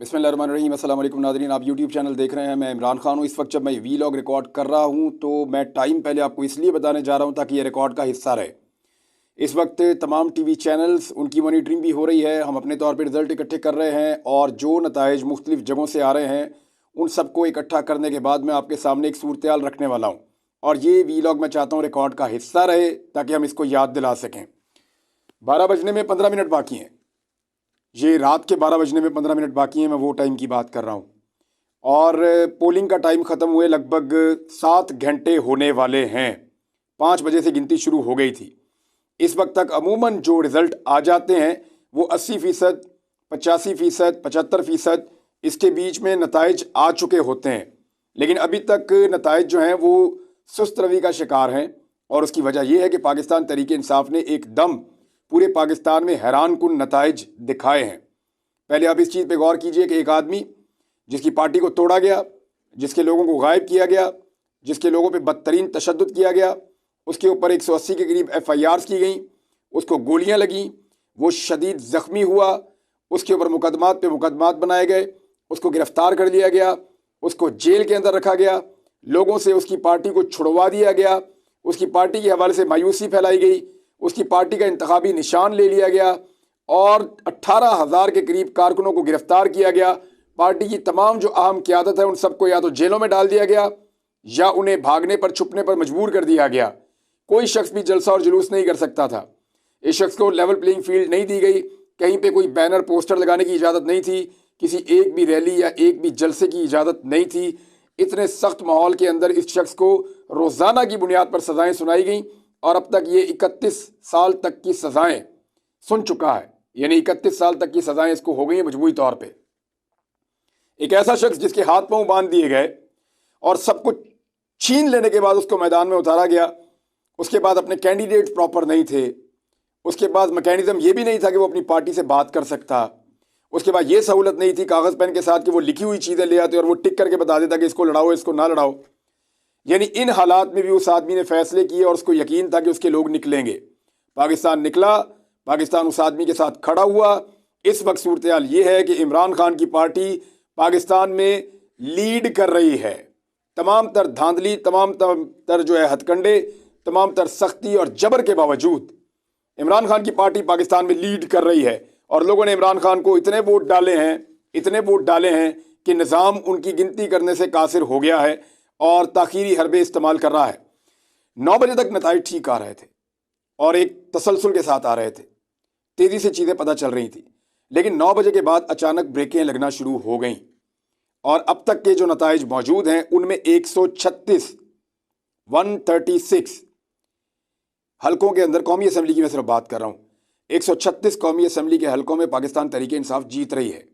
बिस्मिल्लाहिर्रहमानिर्रहीम। अस्सलाम वालेकुम नाज़रीन, आप यूट्यूब चैनल देख रहे हैं। मैं इमरान खान हूँ। इस वक्त जब मैं वीलॉग रिकॉर्ड कर रहा हूँ तो मैं टाइम पहले आपको इसलिए बताने जा रहा हूँ ताकि ये रिकॉर्ड का हिस्सा रहे। इस वक्त तमाम टीवी चैनल्स उनकी मॉनिटरिंग भी हो रही है। हम अपने तौर पर रिज़ल्ट इकट्ठे कर रहे हैं और जो नताइज मुख्तलिफ जगहों से आ रहे हैं उन सबको इकट्ठा करने के बाद मैं आपके सामने एक सूरत रखने वाला हूँ और ये वीलॉग मैं चाहता हूँ रिकॉर्ड का हिस्सा रहे ताकि हम इसको याद दिला सकें। 12 बजने में 15 मिनट बाकी हैं। ये रात के 12 बजने में 15 मिनट बाकी हैं। मैं वो टाइम की बात कर रहा हूँ और पोलिंग का टाइम ख़त्म हुए लगभग 7 घंटे होने वाले हैं। 5 बजे से गिनती शुरू हो गई थी। इस वक्त तक अमूमन जो रिज़ल्ट आ जाते हैं वो 80%, 85%, 75% इसके बीच में नताइज आ चुके होते हैं, लेकिन अभी तक नताइज जो हैं वो सुस्त रवि का शिकार हैं और उसकी वजह यह है कि पाकिस्तान तहरीक इंसाफ ने एकदम पूरे पाकिस्तान में हैरान कुन नताइज दिखाए हैं। पहले आप इस चीज़ पे गौर कीजिए कि एक आदमी जिसकी पार्टी को तोड़ा गया, जिसके लोगों को गायब किया गया, जिसके लोगों पे बदतरीन तशद्दुद किया गया, उसके ऊपर 180 के करीब FIRs की गई, उसको गोलियां लगीं, वो शदीद ज़ख्मी हुआ, उसके ऊपर मुकदमात पे मुकदमात बनाए गए, उसको गिरफ्तार कर लिया गया, उसको जेल के अंदर रखा गया, लोगों से उसकी पार्टी को छुड़वा दिया गया, उसकी पार्टी के हवाले से मायूसी फैलाई गई, उसकी पार्टी का इंतखाबी निशान ले लिया गया और 18,000 के करीब कारकुनों को गिरफ्तार किया गया। पार्टी की तमाम जो अहम क़यादत है उन सबको या तो जेलों में डाल दिया गया या उन्हें भागने पर छुपने पर मजबूर कर दिया गया। कोई शख्स भी जलसा और जुलूस नहीं कर सकता था। इस शख्स को लेवल प्लेइंग फील्ड नहीं दी गई। कहीं पे कोई बैनर पोस्टर लगाने की इजाज़त नहीं थी। किसी एक भी रैली या एक भी जलसे की इजाज़त नहीं थी। इतने सख्त माहौल के अंदर इस शख्स को रोज़ाना की बुनियाद पर सज़ाएँ सुनाई गई और अब तक ये 31 साल तक की सज़ाएँ सुन चुका है। यानी 31 साल तक की सज़ाएँ इसको हो गई हैं मजबूरी तौर पे। एक ऐसा शख्स जिसके हाथ पांव बांध दिए गए और सब कुछ छीन लेने के बाद उसको मैदान में उतारा गया। उसके बाद अपने कैंडिडेट प्रॉपर नहीं थे। उसके बाद मैकेनिज्म ये भी नहीं था कि वो अपनी पार्टी से बात कर सकता। उसके बाद ये सहूलत नहीं थी कागज़ पेन के साथ कि वो लिखी हुई चीज़ें ले आते और वो टिक करके बता देता कि इसको लड़ाओ इसको ना लड़ाओ। यानी इन हालात में भी उस आदमी ने फैसले किए और उसको यकीन था कि उसके लोग निकलेंगे। पाकिस्तान निकला, पाकिस्तान उस आदमी के साथ खड़ा हुआ। इस वक्त सूरत हाल ये है कि इमरान खान की पार्टी पाकिस्तान में लीड कर रही है। तमाम तर धांधली, तमाम तर जो है हथकंडे, तमाम तर सख्ती और जबर के बावजूद इमरान खान की पार्टी पाकिस्तान में लीड कर रही है और लोगों ने इमरान खान को इतने वोट डाले हैं कि निज़ाम उनकी गिनती करने से कासिर हो गया है और ताखीरी हरबे इस्तेमाल कर रहा है। 9 बजे तक नताइज ठीक आ रहे थे और एक तसलसल के साथ आ रहे थे। तेज़ी से चीज़ें पता चल रही थी, लेकिन 9 बजे के बाद अचानक ब्रेकें लगना शुरू हो गईं और अब तक के जो नताइज मौजूद हैं उनमें 136 हलकों के अंदर, कौमी असम्बली की मैं सिर्फ बात कर रहा हूँ, 136 कौमी असम्बली के हलकों में पाकिस्तान तहरीक इंसाफ जीत रही है।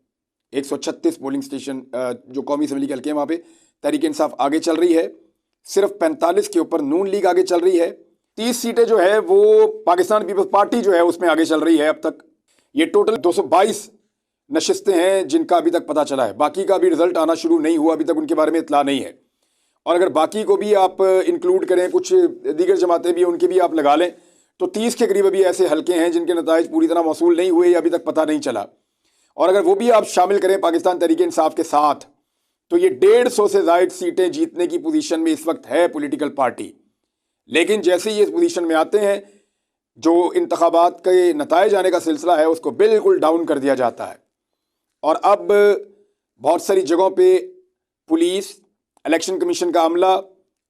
136 पोलिंग स्टेशन जो कौमी असम्बली के हल्के हैं वहाँ पे तहरीक इंसाफ आगे चल रही है। सिर्फ 45 के ऊपर नून लीग आगे चल रही है। 30 सीटें जो है वो पाकिस्तान पीपल्स पार्टी जो है उसमें आगे चल रही है। अब तक ये टोटल 222 नशिस्तें हैं जिनका अभी तक पता चला है। बाकी का अभी रिजल्ट आना शुरू नहीं हुआ, अभी तक उनके बारे में इतला नहीं है। और अगर बाकी को भी आप इंक्लूड करें, कुछ दीगर जमातें भी उनके भी आप लगा लें, तो 30 के करीब अभी ऐसे हल्के हैं जिनके नताइज पूरी तरह मौसूल नहीं हुए या अभी तक पता नहीं चला। और अगर वो भी आप शामिल करें पाकिस्तान तहरीक इंसाफ के साथ, तो ये 150 से ज़ायद सीटें जीतने की पोजीशन में इस वक्त है पॉलिटिकल पार्टी। लेकिन जैसे ही इस पोजीशन में आते हैं, जो इंतखाबात के नताइज आने का सिलसिला है उसको बिल्कुल डाउन कर दिया जाता है। और अब बहुत सारी जगहों पे पुलिस, इलेक्शन कमीशन का अमला,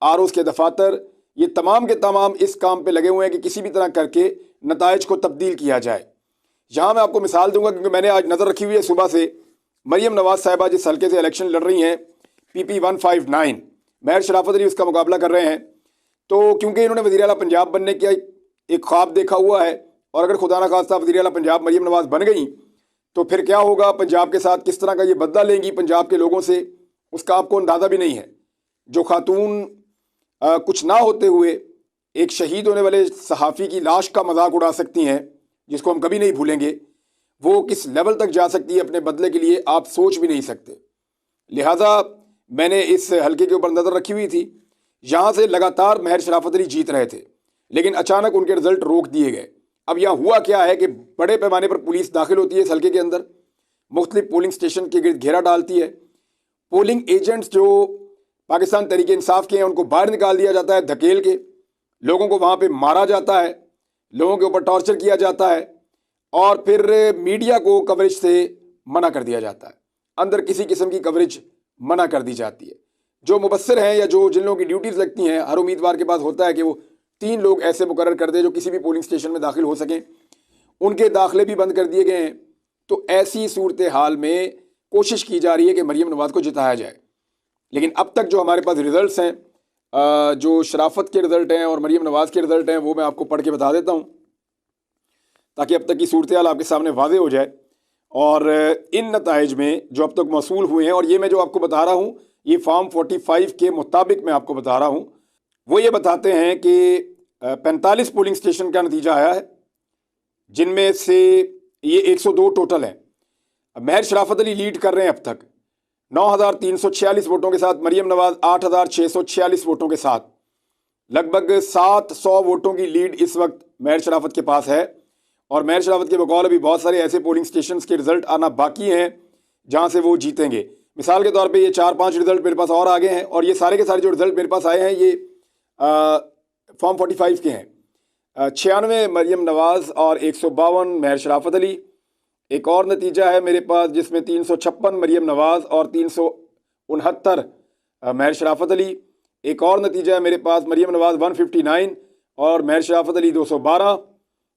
ROs के दफातर, ये तमाम के तमाम इस काम पे लगे हुए हैं कि किसी भी तरह करके नताइज को तब्दील किया जाए। यहाँ मैं आपको मिसाल दूंगा क्योंकि मैंने आज नज़र रखी हुई है सुबह से। मरियम नवाज साहिबा जिस हल्के से इलेक्शन लड़ रही हैं, PP 159, महर शराफत अली उसका मुकाबला कर रहे हैं। तो क्योंकि इन्होंने वज़ीर आला पंजाब बनने का एक ख्वाब देखा हुआ है और अगर खुदा न खास्ता वज़ीर आला पंजाब मरियम नवाज बन गई तो फिर क्या होगा, पंजाब के साथ किस तरह का ये बदला लेंगी पंजाब के लोगों से, उसका आपको अंदाज़ा भी नहीं है। जो खातून कुछ ना होते हुए एक शहीद होने वाले सहाफ़ी की लाश का मजाक उड़ा सकती हैं, जिसको हम कभी नहीं भूलेंगे, वो किस लेवल तक जा सकती है अपने बदले के लिए आप सोच भी नहीं सकते। लिहाजा मैंने इस हल्के के ऊपर नज़र रखी हुई थी। यहाँ से लगातार महर शराफत अली जीत रहे थे, लेकिन अचानक उनके रिजल्ट रोक दिए गए। अब यहाँ हुआ क्या है कि बड़े पैमाने पर पुलिस दाखिल होती है इस हल्के के अंदर, मुख्तलिफ पोलिंग स्टेशन के गिर्द घेरा डालती है। पोलिंग एजेंट्स जो पाकिस्तान तहरीक इंसाफ के हैं उनको बाहर निकाल दिया जाता है धकेल के, लोगों को वहाँ पे मारा जाता है, लोगों के ऊपर टॉर्चर किया जाता है और फिर मीडिया को कवरेज से मना कर दिया जाता है। अंदर किसी किस्म की कवरेज मना कर दी जाती है। जो मुबस्सिर हैं या जो जिन लोगों की ड्यूटीज़ लगती हैं, हर उम्मीदवार के पास होता है कि वो 3 लोग ऐसे मुकर्रर कर दे जो किसी भी पोलिंग स्टेशन में दाखिल हो सकें, उनके दाखिले भी बंद कर दिए गए हैं। तो ऐसी सूरत हाल में कोशिश की जा रही है कि मरीम नवाज़ को जिताया जाए। लेकिन अब तक जो हमारे पास रिजल्ट्स हैं, जो शराफत के रिज़ल्ट हैं और मरीम नवाज़ के रिज़ल्ट हैं, वो मैं आपको पढ़ के बता देता हूँ ताकि अब तक की सूरत हाल आपके सामने वाज़े हो जाए। और इन नताइज में जो अब तक मौसूल हुए हैं, और ये मैं जो आपको बता रहा हूँ ये फॉर्म 45 के मुताबिक मैं आपको बता रहा हूँ, वो ये बताते हैं कि 45 पोलिंग स्टेशन का नतीजा आया है, जिनमें से ये 102 टोटल हैं। महर शराफत अली लीड कर रहे हैं अब तक 9,346 वोटों के साथ, मरीम नवाज़ 8,646 वोटों के साथ। लगभग 700 वोटों की लीड इस वक्त महर शराफत के पास है। और महर शराफत के बकौल अभी बहुत सारे ऐसे पोलिंग स्टेशन के रिजल्ट आना बाकी हैं जहां से वो जीतेंगे। मिसाल के तौर पे ये 4-5 रिजल्ट मेरे पास और आ गए हैं, और ये सारे के सारे जो रिजल्ट मेरे पास आए हैं ये फॉर्म 45 के हैं। 96 मरीम नवाज़ और 152 महर शराफत अली। एक और नतीजा है मेरे पास जिसमें 356 मरीम नवाज़ और 369 महर शराफत अली। एक और नतीजा है मेरे पास मरीम नवाज़ 159 और महर शराफत अली 212।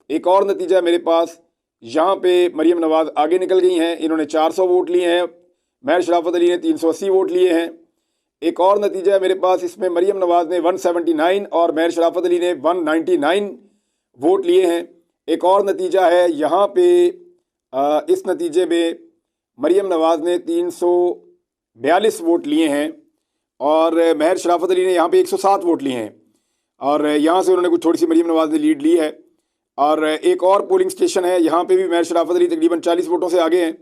एक और नतीजा है मेरे पास, यहाँ पे मरीम नवाज़ आगे निकल गई हैं, इन्होंने 400 वोट लिए हैं, महर शराफत अली ने 380 वोट लिए हैं। एक और नतीजा है मेरे पास, इसमें मरीम नवाज़ ने 179 और महर शराफत अली ने 199 वोट लिए हैं। एक और नतीजा है यहाँ पे, इस नतीजे में मरीम नवाज़ ने 342 वोट लिए हैं और महर शराफत अली ने यहाँ पे 107 वोट लिए हैं, और यहाँ से उन्होंने कुछ थोड़ी सी मरीम नवाज़ ने लीड ली है। और एक और पोलिंग स्टेशन है, यहाँ पे भी महर शराफत अली तकरीबन 40 वोटों से आगे हैं,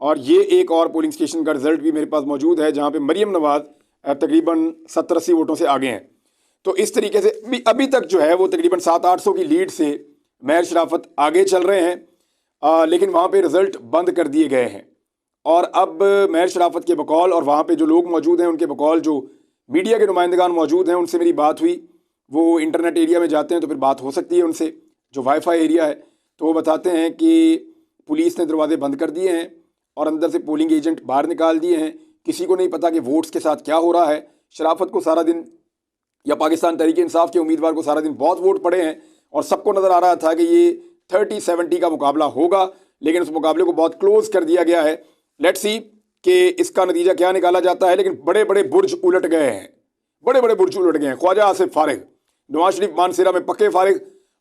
और ये एक और पोलिंग स्टेशन का रिजल्ट भी मेरे पास मौजूद है जहाँ पे मरीम नवाज़ तकरीबन 70-80 वोटों से आगे हैं। तो इस तरीके से अभी तक जो है वो तकरीबन 700-800 की लीड से महर शराफत आगे चल रहे हैं, लेकिन वहाँ पे रिजल्ट बंद कर दिए गए हैं। और अब महर शराफत के बकौल और वहाँ पे जो लोग मौजूद हैं उनके बकौल जो मीडिया के नुमाइंदगान मौजूद हैं, उनसे मेरी बात हुई। वो इंटरनेट एरिया में जाते हैं तो फिर बात हो सकती है उनसे, जो वाईफाई एरिया है। तो वो बताते हैं कि पुलिस ने दरवाजे बंद कर दिए हैं और अंदर से पोलिंग एजेंट बाहर निकाल दिए हैं। किसी को नहीं पता कि वोट्स के साथ क्या हो रहा है। शराफत को सारा दिन, या पाकिस्तान तहरीक इंसाफ के उम्मीदवार को सारा दिन बहुत वोट पड़े हैं और सबको नज़र आ रहा था कि ये 30-70 का मुकाबला होगा, लेकिन उस मुकाबले को बहुत क्लोज कर दिया गया है। लेट्स सी कि इसका नतीजा क्या निकाला जाता है। लेकिन बड़े बड़े बुर्ज उलट गए हैं, बड़े बड़े बुर्ज उलट गए हैं। ख्वाजा आसिफ फारिग, नवाज शरीफ मानसेरा में पक्के फारिग,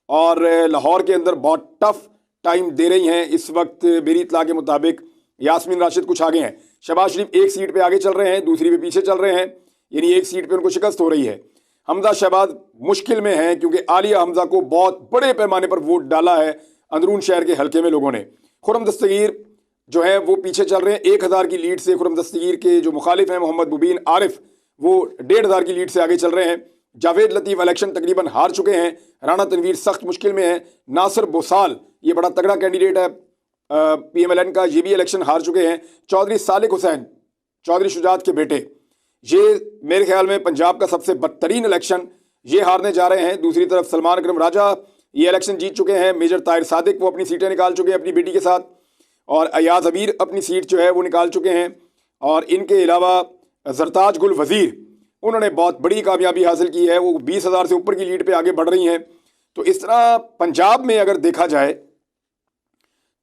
और लाहौर के अंदर बहुत टफ टाइम दे रही हैं इस वक्त। मेरी इत्तला के मुताबिक यास्मीन राशिद कुछ आगे हैं, शहबाज शरीफ एक सीट पे आगे चल रहे हैं, दूसरी पे पीछे चल रहे हैं, यानी एक सीट पे उनको शिकस्त हो रही है। हमजा शहबाज मुश्किल में हैं क्योंकि आलिया हमजा को बहुत बड़े पैमाने पर वोट डाला है अंदरून शहर के हल्के में लोगों ने। खुर्रम दस्तगीर जो है वो पीछे चल रहे हैं 1000 की लीड से। खुर्रम दस्तगीर के जो मुखालिफ हैं मोहम्मद मुबीन आरिफ, वो 1500 की लीड से आगे चल रहे हैं। जावेद लतीफ़ इलेक्शन तकरीबन हार चुके हैं। राना तनवीर सख्त मुश्किल में है। नासिर बोसाल, ये बड़ा तगड़ा कैंडिडेट है PMLN का, ये भी इलेक्शन हार चुके हैं। चौधरी सालिक हुसैन, चौधरी शुजात के बेटे, ये मेरे ख्याल में पंजाब का सबसे बदतरीन इलेक्शन ये हारने जा रहे हैं। दूसरी तरफ सलमान अकरम राजा ये इलेक्शन जीत चुके हैं। मेजर ताहिर सादिक वो अपनी सीटें निकाल चुके हैं अपनी बेटी के साथ, और अयाज अबीर अपनी सीट जो है वो निकाल चुके हैं। और इनके अलावा जरताज गुल वज़ीर, उन्होंने बहुत बड़ी कामयाबी हासिल की है, वो 20,000 से ऊपर की लीड पे आगे बढ़ रही हैं। तो इस तरह पंजाब में अगर देखा जाए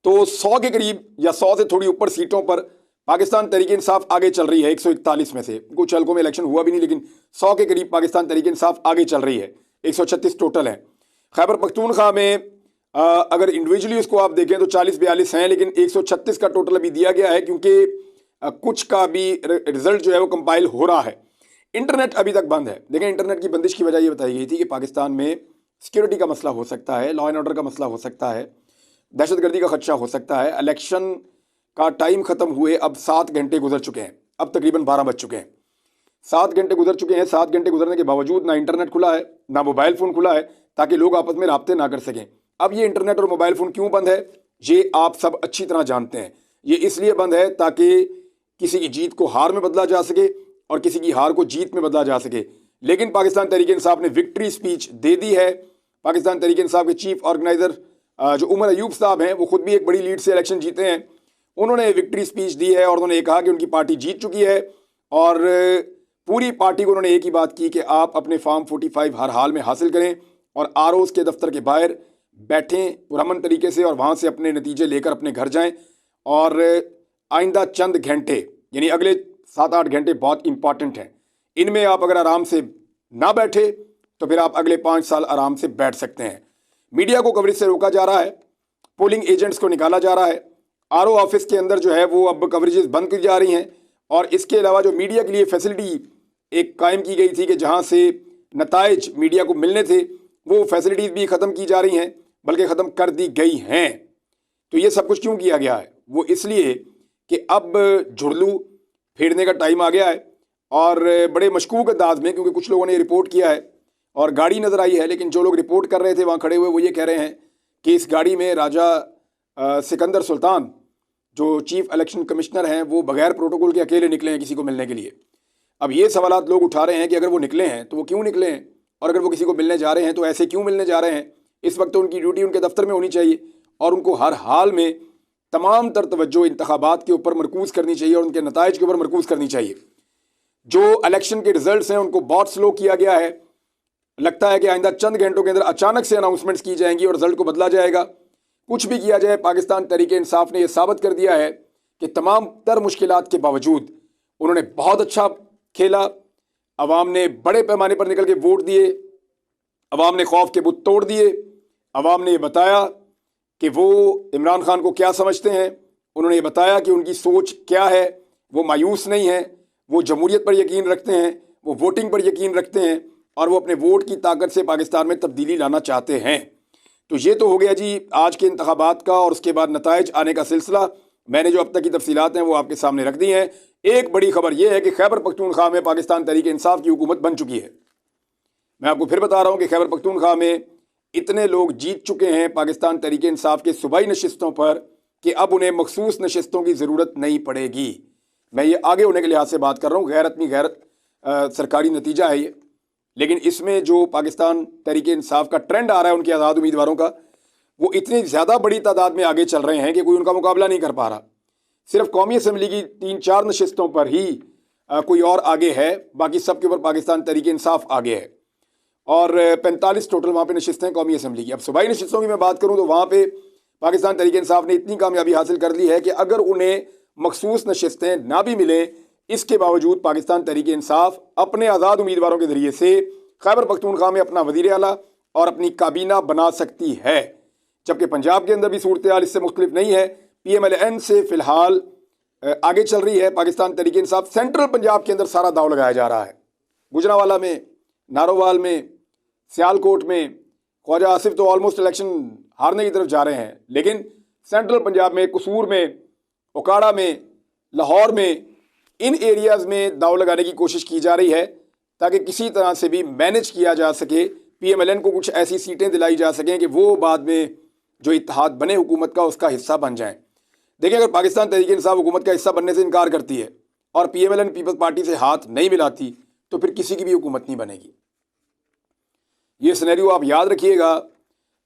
तो 100 के करीब या 100 से थोड़ी ऊपर सीटों पर पाकिस्तान तहरीक इंसाफ आगे चल रही है। 141 में से कुछ हल्कों में इलेक्शन हुआ भी नहीं, लेकिन 100 के करीब पाकिस्तान तहरीक इंसाफ आगे चल रही है। 136 टोटल है। खैबर पख्तूनख्वा में अगर इंडिविजुअली उसको आप देखें तो 40-42 हैं, लेकिन 136 का टोटल अभी दिया गया है क्योंकि कुछ का भी रिजल्ट जो है वो कंपाइल हो रहा है। इंटरनेट अभी तक बंद है। देखें, इंटरनेट की बंदिश की वजह ये बताई गई थी कि पाकिस्तान में सिक्योरिटी का मसला हो सकता है, लॉ एंड ऑर्डर का मसला हो सकता है, दहशतगर्दी का खदशा हो सकता है। इलेक्शन का टाइम ख़त्म हुए अब 7 घंटे गुजर चुके हैं, अब तकरीबन 12 बज चुके हैं। 7 घंटे गुजर चुके हैं। 7 घंटे गुजरने के बावजूद ना इंटरनेट खुला है, ना मोबाइल फ़ोन खुला है, ताकि लोग आपस में राब्ते ना कर सकें। अब ये इंटरनेट और मोबाइल फ़ोन क्यों बंद है, ये आप सब अच्छी तरह जानते हैं। ये इसलिए बंद है ताकि किसी की जीत को हार में बदला जा सके और किसी की हार को जीत में बदला जा सके। लेकिन पाकिस्तान तहरीक इंसाफ ने विक्ट्री स्पीच दे दी है। पाकिस्तान तहरीक इंसाफ के चीफ ऑर्गेनाइजर जो उमर अयूब साहब हैं, वो खुद भी एक बड़ी लीड से इलेक्शन जीते हैं। उन्होंने विक्ट्री स्पीच दी है और उन्होंने ये कहा कि उनकी पार्टी जीत चुकी है और पूरी पार्टी को उन्होंने एक ही बात की कि आप अपने फॉर्म 45 हर हाल में हासिल करें और आरओज के दफ्तर के बाहर बैठें पुरअमन तरीके से और वहाँ से अपने नतीजे लेकर अपने घर जाएं। और आइंदा चंद घंटे यानी अगले 7-8 घंटे बहुत इंपॉर्टेंट हैं। इनमें आप अगर आराम से ना बैठे तो फिर आप अगले 5 साल आराम से बैठ सकते हैं। मीडिया को कवरेज से रोका जा रहा है, पोलिंग एजेंट्स को निकाला जा रहा है, आरओ ऑफिस के अंदर जो है वो अब कवरेजेस बंद की जा रही हैं और इसके अलावा जो मीडिया के लिए फैसिलिटी एक कायम की गई थी कि जहां से नताइज मीडिया को मिलने थे, वो फैसिलिटीज़ भी ख़त्म की जा रही हैं, बल्कि ख़त्म कर दी गई हैं। तो ये सब कुछ क्यों किया गया है? वो इसलिए कि अब झुरलू फेरने का टाइम आ गया है और बड़े मशकूक अंदाज में, क्योंकि कुछ लोगों ने रिपोर्ट किया है और गाड़ी नज़र आई है, लेकिन जो लोग रिपोर्ट कर रहे थे वहाँ खड़े हुए वो ये कह रहे हैं कि इस गाड़ी में राजा सिकंदर सुल्तान जो चीफ इलेक्शन कमिश्नर हैं वो बगैर प्रोटोकॉल के अकेले निकले हैं किसी को मिलने के लिए। अब ये सवालात लोग उठा रहे हैं कि अगर वो निकले हैं तो वो क्यों निकले हैं, और अगर वो किसी को मिलने जा रहे हैं तो ऐसे क्यों मिलने जा रहे हैं। इस वक्त तो उनकी ड्यूटी उनके दफ्तर में होनी चाहिए और उनको हर हाल में तमाम तर तवज्जो इंतखाबात के ऊपर मरकूज करनी चाहिए और उनके नताइज के ऊपर मरकूज करनी चाहिए। जो इलेक्शन के रिजल्ट्स हैं उनको बहुत स्लो किया गया है। लगता है कि आइंदा चंद घंटों के अंदर अचानक से अनाउंसमेंट्स की जाएंगी और रिजल्ट को बदला जाएगा। कुछ भी किया जाए, पाकिस्तान तहरीक इंसाफ ने यह साबित कर दिया है कि तमाम तर मुश्किलात के बावजूद उन्होंने बहुत अच्छा खेला। अवाम ने बड़े पैमाने पर निकल के वोट दिए, अवाम ने खौफ के बुत तोड़ दिए, अवाम ने ये बताया कि वो इमरान खान को क्या समझते हैं, उन्होंने ये बताया कि उनकी सोच क्या है। वो मायूस नहीं है, वो जमहूरियत पर यकीन रखते हैं, वो वोटिंग पर यकीन रखते हैं और वो अपने वोट की ताकत से पाकिस्तान में तब्दीली लाना चाहते हैं। तो ये तो हो गया जी आज के इंतखाबात का और उसके बाद नताइज आने का सिलसिला। मैंने जो अब तक की तफसीलात हैं वो आपके सामने रख दी हैं। एक बड़ी खबर यह है कि खैबर पख्तूनख्वा में पाकिस्तान तहरीक इंसाफ की हुकूमत बन चुकी है। मैं आपको फिर बता रहा हूँ कि खैबर पख्तूनख्वा में इतने लोग जीत चुके हैं पाकिस्तान तहरीक इंसाफ के सूबाई नशिस्तों पर कि अब उन्हें मखसूस नशिस्तों की ज़रूरत नहीं पड़ेगी। मैं ये आगे होने के लिहाज से बात कर रहा हूँ, गैरत में गैरत सरकारी नतीजा है ये। लेकिन इसमें जो पाकिस्तान तहरीक इंसाफ का ट्रेंड आ रहा है उनके आज़ाद उम्मीदवारों का, वो इतनी ज़्यादा बड़ी तादाद में आगे चल रहे हैं कि कोई उनका मुकाबला नहीं कर पा रहा। सिर्फ कौमी असम्बली की 3-4 नशिस्तों पर ही कोई और आगे है, बाकी सब के ऊपर पाकिस्तान तहरीक इंसाफ आगे है और 45 टोटल वहाँ पे नशिस्तें हैं कौमी असम्बली की। अब सूबाई नशिस्तों की मैं बात करूँ तो वहाँ पे पाकिस्तान तहरीक इंसाफ ने इतनी कामयाबी हासिल कर ली है कि अगर उन्हें मखसूस नशिस्तें ना भी मिलें, इसके बावजूद पाकिस्तान तहरीक इंसाफ अपने आज़ाद उम्मीदवारों के ज़रिए से खैबर पख्तूनख्वा में अपना वज़ीर आला और अपनी काबीना बना सकती है। जबकि पंजाब के अंदर भी सूरत हाल इससे मुख्तलिफ नहीं है। PMLN से फ़िलहाल आगे चल रही है पाकिस्तान तहरीक इंसाफ। सेंट्रल पंजाब के अंदर सारा दाव लगाया जा रहा है। गुजरांवाला में, नारोवाल में, सियालकोट में ख्वाजा आसिफ तो ऑलमोस्ट इलेक्शन हारने की तरफ जा रहे हैं, लेकिन सेंट्रल पंजाब में, कसूर में, उकाड़ा में, लाहौर में, इन एरियाज़ में दाव लगाने की कोशिश की जा रही है ताकि किसी तरह से भी मैनेज किया जा सके, PMLN को कुछ ऐसी सीटें दिलाई जा सकें कि वो बाद में जो इत्तेहाद बने हुकूमत का उसका हिस्सा बन जाएं। देखिए, अगर पाकिस्तान तहरीक इंसाफ हुकूमत का हिस्सा बनने से इनकार करती है और PMLN पीपल्स पार्टी से हाथ नहीं मिलाती तो फिर किसी की भी हुकूमत नहीं बनेगी। ये सिनेरियो आप याद रखिएगा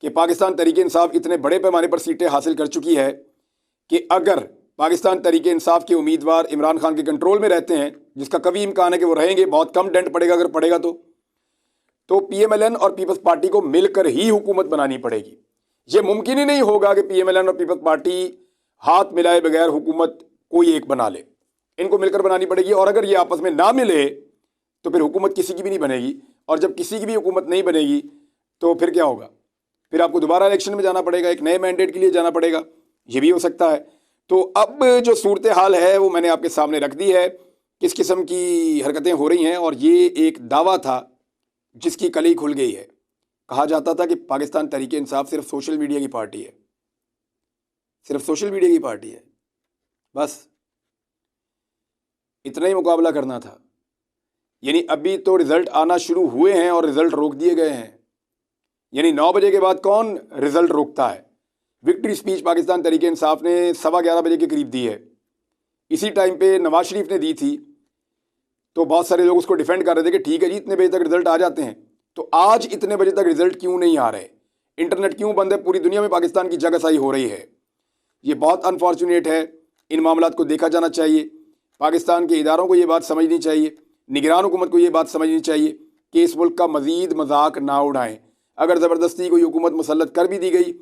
कि पाकिस्तान तहरीक इंसाफ इतने बड़े पैमाने पर सीटें हासिल कर चुकी है कि अगर पाकिस्तान तहरीक इंसाफ के उम्मीदवार इमरान खान के कंट्रोल में रहते हैं, जिसका कभी इम्कान है कि वो रहेंगे, बहुत कम डेंट पड़ेगा अगर पड़ेगा तो PMLN और पीपल्स पार्टी को मिलकर ही हुकूमत बनानी पड़ेगी। ये मुमकिन ही नहीं होगा कि PMLN और पीपल्स पार्टी हाथ मिलाए बगैर हुकूमत कोई एक बना ले। इनको मिलकर बनानी पड़ेगी और अगर ये आपस में ना मिले तो फिर हुकूमत किसी की भी नहीं बनेगी। और जब किसी की भी हुकूमत नहीं बनेगी तो फिर क्या होगा? फिर आपको दोबारा इलेक्शन में जाना पड़ेगा, एक नए मैंडेट के लिए जाना पड़ेगा। ये भी हो सकता है। तो अब जो सूरत हाल है वो मैंने आपके सामने रख दी है, किस किस्म की हरकतें हो रही हैं। और ये एक दावा था जिसकी कली खुल गई है। कहा जाता था कि पाकिस्तान तहरीक इंसाफ सिर्फ सोशल मीडिया की पार्टी है, सिर्फ सोशल मीडिया की पार्टी है, बस इतना ही मुकाबला करना था। यानी अभी तो रिजल्ट आना शुरू हुए हैं और रिजल्ट रोक दिए गए हैं। यानी 9 बजे के बाद कौन रिजल्ट रोकता है? विक्ट्री स्पीच पाकिस्तान तहरीक इंसाफ ने 11:15 बजे के करीब दी है। इसी टाइम पे नवाज शरीफ ने दी थी, तो बहुत सारे लोग उसको डिफेंड कर रहे थे कि ठीक है जी, इतने बजे तक रिजल्ट आ जाते हैं। तो आज इतने बजे तक रिजल्ट क्यों नहीं आ रहे? इंटरनेट क्यों बंद है? पूरी दुनिया में पाकिस्तान की जगहसाई हो रही है। ये बहुत अनफॉर्चुनेट है। इन मामलात को देखा जाना चाहिए। पाकिस्तान के इदारों को ये बात समझनी चाहिए, निगरान हुकूमत को ये बात समझनी चाहिए कि इस मुल्क का मज़ीद मजाक ना उड़ाएं। अगर ज़बरदस्ती कोई हुकूमत मुसल्लत कर भी दी गई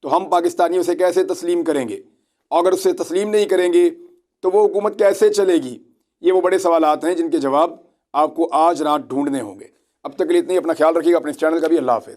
तो हम पाकिस्तानी उसे कैसे तस्लीम करेंगे? और अगर उसे तस्लीम नहीं करेंगे तो वो हुकूमत कैसे चलेगी? ये वो बड़े सवालात हैं जिनके जवाब आपको आज रात ढूंढने होंगे। अब तक के लिए इतनी, अपना ख्याल रखिएगा, अपने इस चैनल का भी। अल्लाह हाफ़िज़।